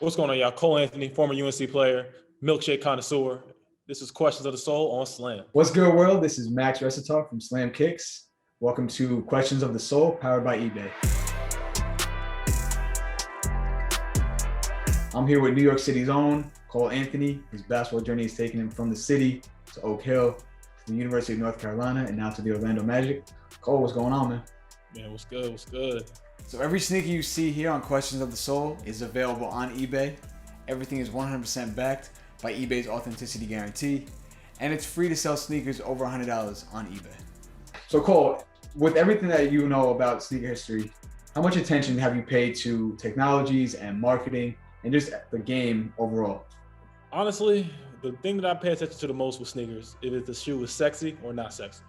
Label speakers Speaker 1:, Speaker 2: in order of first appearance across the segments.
Speaker 1: What's going on, y'all? Cole Anthony, former UNC player, milkshake connoisseur. This is Questions of the Soul on Slam.
Speaker 2: What's good, world? This is Max Resitar from SLAMKICKS. Welcome to Questions of the Soul, powered by eBay. I'm here with New York City's own Cole Anthony. His basketball journey has taken him from the city to Oak Hill, to the University of North Carolina, and now to the Orlando Magic. Cole, what's going on, man?
Speaker 1: Man, what's good? What's good?
Speaker 2: So every sneaker you see here on Questions of the Soul is available on eBay. Everything is 100% backed by eBay's authenticity guarantee, and it's free to sell sneakers over $100 on eBay. So Cole, with everything that you know about sneaker history, how much attention have you paid to technologies and marketing and just the game overall?
Speaker 1: Honestly, the thing that I pay attention to the most with sneakers is if the shoe is sexy or not sexy.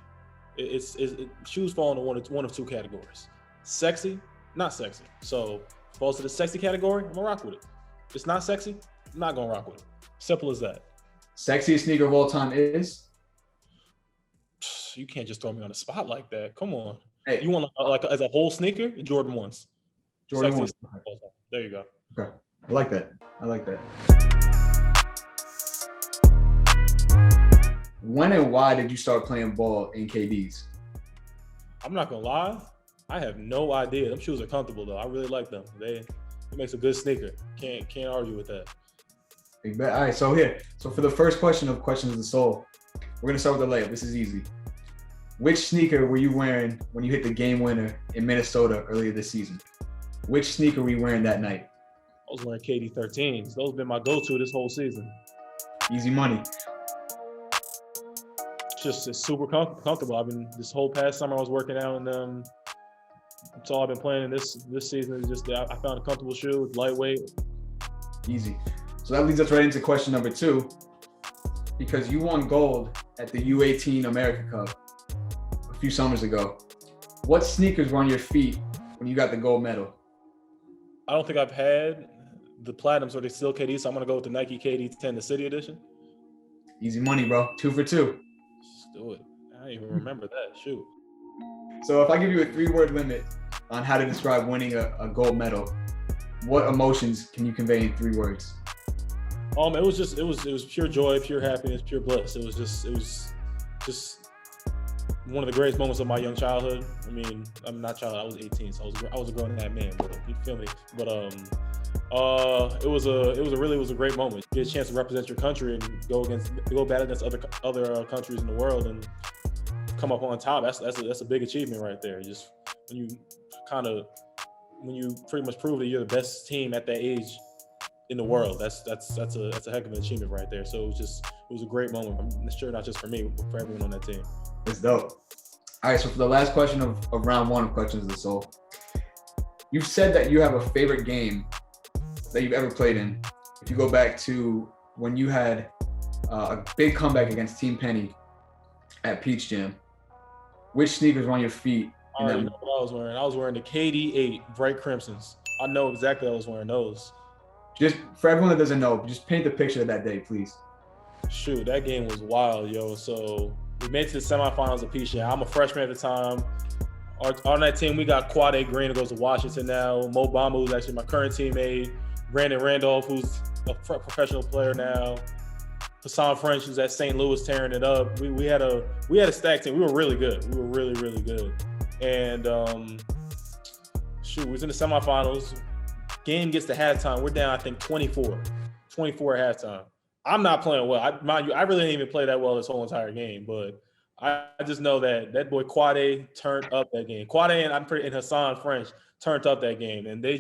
Speaker 1: Shoes fall into one of two categories: sexy, not sexy. So if it falls to the sexy category, I'm gonna rock with it. If it's not sexy, I'm not gonna rock with it. Simple as that.
Speaker 2: Sexiest sneaker of all time is?
Speaker 1: You can't just throw me on the spot like that. Come on.
Speaker 2: Hey.
Speaker 1: You want like as a whole sneaker? Jordan 1s.
Speaker 2: Jordan 1s.
Speaker 1: There you go.
Speaker 2: Okay. I like that. When and why did you start playing ball in KDs?
Speaker 1: I'm not gonna lie, I have no idea. Them shoes are comfortable though. I really like them. It makes a good sneaker. Can't argue with that.
Speaker 2: Big bet. All right, so for the first question of Questions of the Soul, we're gonna start with the layup. This is easy. Which sneaker were you wearing when you hit the game winner in Minnesota earlier this season? Which sneaker were you wearing that night?
Speaker 1: I was wearing KD 13s. Those have been my go-to this whole season.
Speaker 2: Easy money.
Speaker 1: It's super comfortable. This whole past summer I was working out in them. That's all I've been playing in this season. Is just I found a comfortable shoe. It's lightweight.
Speaker 2: Easy. So that leads us right into question number 2, because you won gold at the U18 America Cup a few summers ago. What sneakers were on your feet when you got the gold medal?
Speaker 1: I don't think I've had the platinums or the still KD, so I'm gonna go with the Nike KD 10, the City Edition.
Speaker 2: Easy money, bro. 2 for 2.
Speaker 1: Let's do it. I don't even remember that. Shoot.
Speaker 2: So if I give you a 3-word limit on how to describe winning a gold medal, what emotions can you convey in 3 words?
Speaker 1: It was pure joy, pure happiness, pure bliss. It was just one of the greatest moments of my young childhood. I mean, I'm not child. I was 18, so I was a grown-ass man. But you feel me? But it was a great moment. Get a chance to represent your country and go battle against other countries in the world and come up on top. That's a big achievement right there. Just when you pretty much prove that you're the best team at that age in the world, that's a heck of an achievement right there. So it was a great moment. I'm sure not just for me, but for everyone on that team.
Speaker 2: It's dope. All right, so for the last question of round 1 of Questions of the Soul, you've said that you have a favorite game that you've ever played in. If you go back to when you had a big comeback against Team Penny at Peach Jam, which sneakers were on your feet?
Speaker 1: I already know what I was wearing. I was wearing the KD 8 bright crimsons. I know exactly I was wearing those.
Speaker 2: Just for everyone that doesn't know, just paint the picture of that day, please.
Speaker 1: Shoot, that game was wild, yo. So we made it to the semifinals of Peach Jam. I'm a freshman at the time. On that team, we got Quade Green, who goes to Washington now. Mo Bamba, who's actually my current teammate. Brandon Randolph, who's a professional player now. Hassan French, who's at St. Louis tearing it up. We had a stacked team. We were really good. We were really, really good. And we was in the semifinals. Game gets to halftime. We're down, I think, 24 at halftime. I'm not playing well. Mind you, I really didn't even play that well this whole entire game, but I just know that boy Quade turned up that game. Quade and Hassan French turned up that game, and they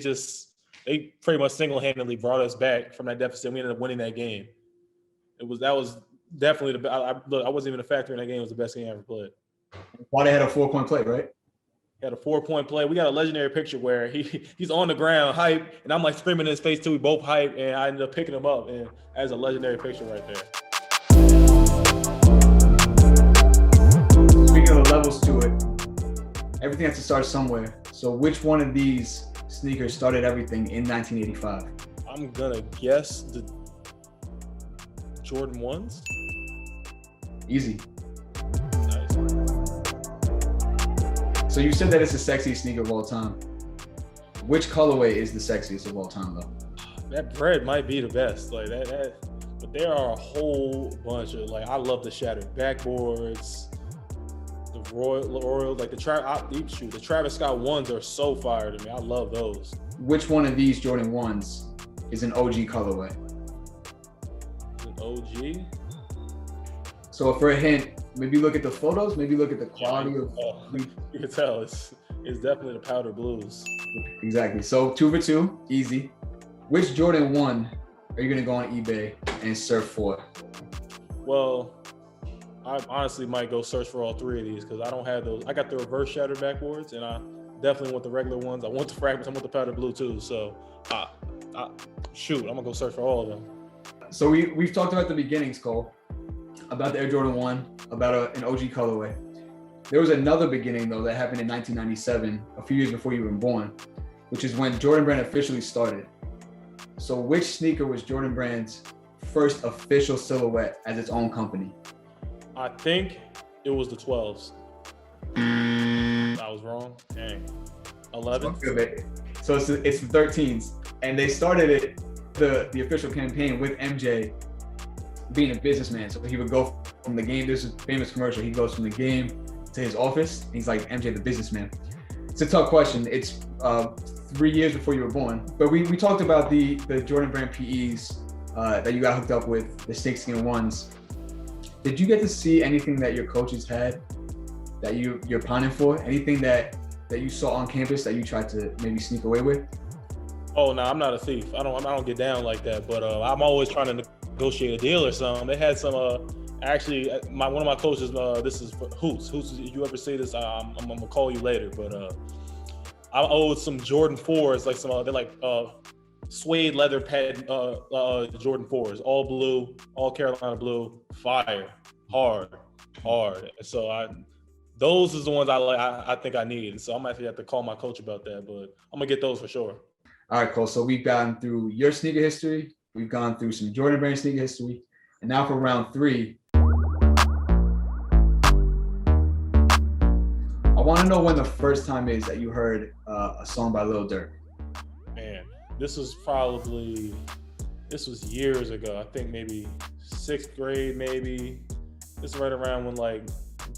Speaker 1: pretty much single-handedly brought us back from that deficit. We ended up winning that game. That was definitely I wasn't even a factor in that game. It was the best game I ever played.
Speaker 2: Quade had a 4-point play, right?
Speaker 1: He had a 4-point play. We got a legendary picture where he's on the ground, hype, and I'm like screaming in his face too. We both hype, and I ended up picking him up, and that's a legendary picture right there.
Speaker 2: Speaking of levels to it, everything has to start somewhere. So which one of these sneakers started everything in 1985?
Speaker 1: I'm gonna guess the Jordan 1s.
Speaker 2: Easy.
Speaker 1: Nice.
Speaker 2: So you said that it's the sexiest sneaker of all time. Which colorway is the sexiest of all time, though?
Speaker 1: that bread might be the best. Like that. But there are a whole bunch of like I love the shattered backboards, the Royal like the Travis Scott ones are so fire to me. I love those.
Speaker 2: Which one of these Jordan 1s is an OG colorway?
Speaker 1: An OG?
Speaker 2: So for a hint, maybe look at the photos, maybe look at the quality of.
Speaker 1: You can tell it's definitely the powder blues.
Speaker 2: Exactly. So 2 for 2, easy. Which Jordan 1 are you gonna go on eBay and search for?
Speaker 1: Well, I honestly might go search for all 3 of these because I don't have those. I got the reverse shattered backboards, and I definitely want the regular ones. I want the fragments. I want the powder blue too. So, shoot, I'm gonna go search for all of them.
Speaker 2: So we've talked about the beginnings, Cole, about the Air Jordan 1, about an OG colorway. There was another beginning though that happened in 1997, a few years before you were born, which is when Jordan Brand officially started. So which sneaker was Jordan Brand's first official silhouette as its own company?
Speaker 1: I think it was the 12s. I was wrong. Dang. 11.
Speaker 2: So it's the 13s, and they started it the official campaign with MJ being a businessman. So he would go from the game. This is a famous commercial. He goes from the game to his office. And he's like MJ the businessman. It's a tough question. It's 3 years before you were born. But we talked about the Jordan Brand PEs that you got hooked up with, the snakeskin ones. Did you get to see anything that your coaches had that you're pining for? Anything that you saw on campus that you tried to maybe sneak away with?
Speaker 1: Oh no, I'm not a thief. I don't get down like that. But I'm always trying to negotiate a deal or something. They had some. Actually, one of my coaches. This is for Hoots. Hoots, if you ever see this, I'm gonna call you later. But I owed some Jordan 4s, like some. They're like suede leather pad Jordan 4s, all blue, all Carolina blue, fire, hard. So those is the ones I think I need. So I'm actually have to call my coach about that, but I'm gonna get those for sure.
Speaker 2: All right, Cole. So we've gone through your sneaker history. We've gone through some Jordan Brand sneaker history, and now for round 3. I want to know when the first time is that you heard a song by Lil Durk.
Speaker 1: Man, this was years ago. I think maybe 6th grade, maybe. This is right around when like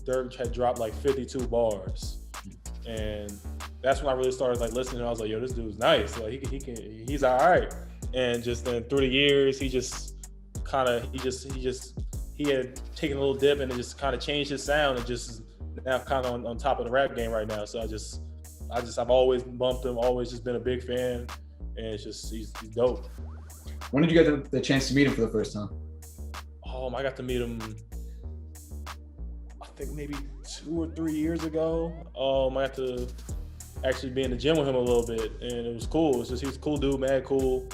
Speaker 1: Durk had dropped like 52 bars, and that's when I really started like listening. I was like, yo, this dude's nice. Like he's all right. And just then through the years, he had taken a little dip and it just kind of changed his sound and just now kind of on top of the rap game right now. So I've always bumped him, always just been a big fan, and it's just he's dope.
Speaker 2: When did you get the chance to meet him for the first time?
Speaker 1: I got to meet him, I think maybe 2 or 3 years ago. I got to actually be in the gym with him a little bit, and it was cool. It's just he's a cool dude, mad cool.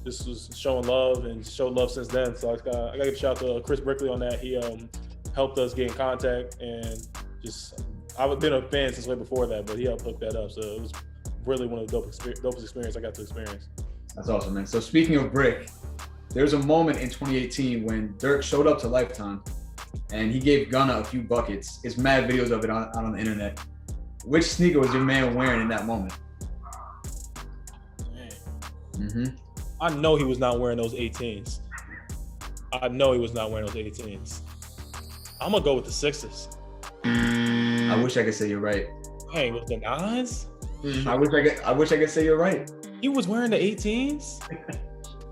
Speaker 1: This was showing love and showed love since then. So I got to give a shout out to Chris Brickley on that. He helped us get in contact, and just I've been a fan since way before that, but he helped hook that up. So it was really one of the dopest experience I got to experience.
Speaker 2: That's awesome, man. So speaking of Brick, there's a moment in 2018 when Durk showed up to Lifetime and he gave Gunna a few buckets. There's mad videos of it out on the internet. Which sneaker was your man wearing in that moment?
Speaker 1: Man. I know he was not wearing those 18s. I'm gonna go with the 6s.
Speaker 2: I wish I could say you're right.
Speaker 1: Dang, with the 9s?
Speaker 2: I wish I could say you're right.
Speaker 1: He was wearing the 18s?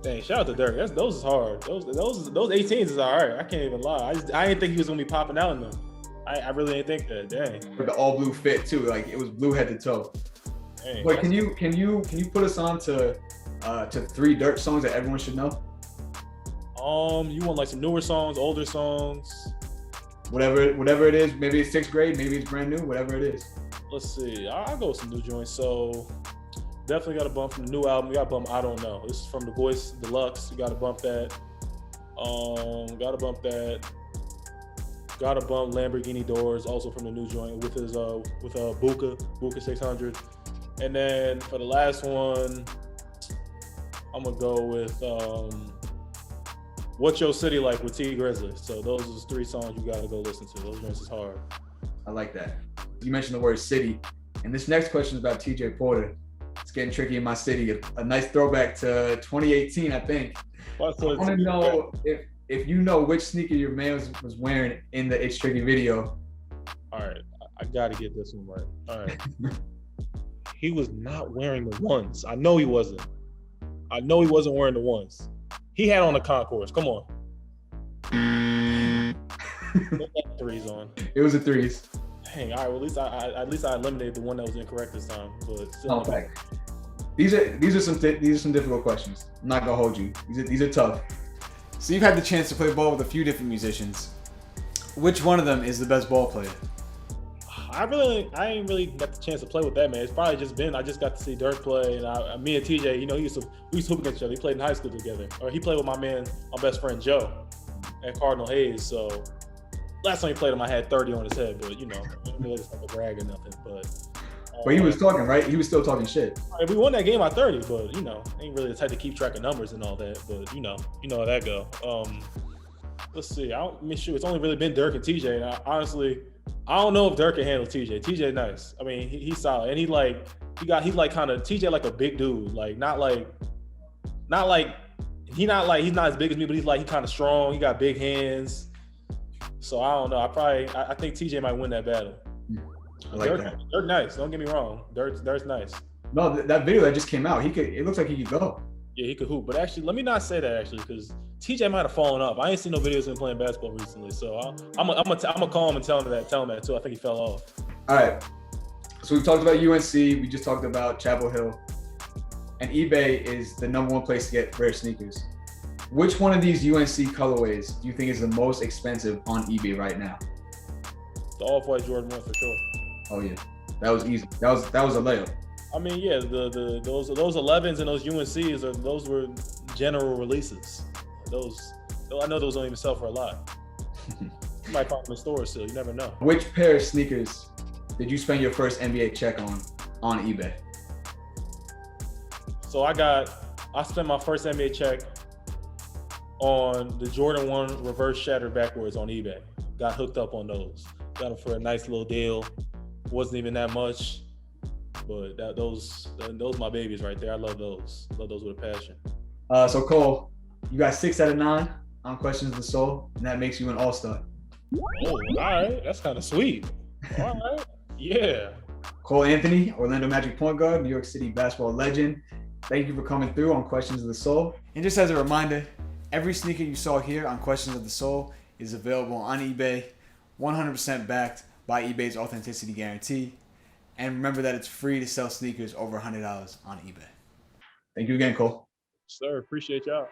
Speaker 1: Dang, shout out to Durk. Those is hard. Those 18s is all right. I can't even lie. I didn't think he was gonna be popping out in them. I really didn't think that. Dang.
Speaker 2: With the all blue fit too, like it was blue head to toe.
Speaker 1: Dang,
Speaker 2: but can you put us on to 3 Durk songs that everyone should know?
Speaker 1: You want like some newer songs, older songs?
Speaker 2: Whatever it is. Maybe it's 6th grade, maybe it's brand new. Whatever it is.
Speaker 1: Let's see. I'll go with some new joints. So definitely got to bump from the new album. We got to bump I Don't Know. This is from The Voice Deluxe. You got to bump that. Got to bump that. Got to bump Lamborghini Doors, also from the new joint with his Buka 600. And then for the last one, I'm gonna go with What's Your City Like with T Grizzly. So those are the 3 songs you gotta go listen to. Those joints is hard.
Speaker 2: I like that. You mentioned the word city, and this next question is about TJ Porter. It's getting tricky in my city. A nice throwback to 2018, I think. I want to know if you know which sneaker your man was wearing in the It's Tricky video.
Speaker 1: All right, I got to get this one right. All right. He was not wearing the ones. I know he wasn't. I know he wasn't wearing the ones. He had on the Concourse. Come on. Threes on.
Speaker 2: It was a threes.
Speaker 1: Dang. All right. Well, at least I eliminated the one that was incorrect this time. But still.
Speaker 2: Okay. These are some difficult questions. I'm not gonna hold you. These are tough. So you've had the chance to play ball with a few different musicians. Which one of them is the best ball player?
Speaker 1: I ain't really got the chance to play with that man. It's probably just been I just got to see Dirk play, and me and TJ, you know, we used to hoop against each other. He played in high school together, or he played with my best friend Joe at Cardinal Hayes. So last time he played him, I had 30 on his head, but you know, it's not a brag or nothing. But
Speaker 2: he was talking, right? He was still talking shit.
Speaker 1: We won that game by 30, but you know, ain't really the type to keep track of numbers and all that. But you know how that go. Let's see. Shoot, it's only really been Dirk and TJ. And honestly, I don't know if Dirk can handle TJ. TJ nice. I mean, he's solid, and he's like kind of TJ like a big dude, like he's not as big as me, but he kind of strong. He got big hands. So I don't know. I think TJ might win that battle.
Speaker 2: I like
Speaker 1: Dirk,
Speaker 2: that.
Speaker 1: Dirk nice. Don't get me wrong. Dirk's nice.
Speaker 2: No, that video that just came out, it looks like he could go.
Speaker 1: Yeah, he could hoop. But actually, let me not say that because TJ might have fallen off. I ain't seen no videos of him playing basketball recently. So I'm gonna call him and tell him that too. I think he fell off.
Speaker 2: All right. So we've talked about UNC. We just talked about Chapel Hill. And eBay is the #1 place to get rare sneakers. Which one of these UNC colorways do you think is the most expensive on eBay right now?
Speaker 1: The Off-White Jordan 1 for sure.
Speaker 2: Oh yeah, that was easy. That was a layup.
Speaker 1: I mean, yeah, those 11s and those UNCs those were general releases. I know those don't even sell for a lot. You might find them in stores still. You never know.
Speaker 2: Which pair of sneakers did you spend your first NBA check on eBay?
Speaker 1: So I spent my first NBA check on the Jordan 1 reverse shatter backwards on eBay. Got hooked up on those. Got them for a nice little deal. Wasn't even that much, but those my babies right there. I love those. Love those with a passion.
Speaker 2: So Cole, you got 6 out of 9 on Questions of the Soul, and that makes you an all-star.
Speaker 1: Oh, all right. That's kind of sweet. All right. Yeah.
Speaker 2: Cole Anthony, Orlando Magic point guard, New York City basketball legend. Thank you for coming through on Questions of the Soul. And just as a reminder, every sneaker you saw here on Questions of the Soul is available on eBay, 100% backed by eBay's authenticity guarantee. And remember that it's free to sell sneakers over $100 on eBay. Thank you again, Cole.
Speaker 1: Sir, appreciate y'all.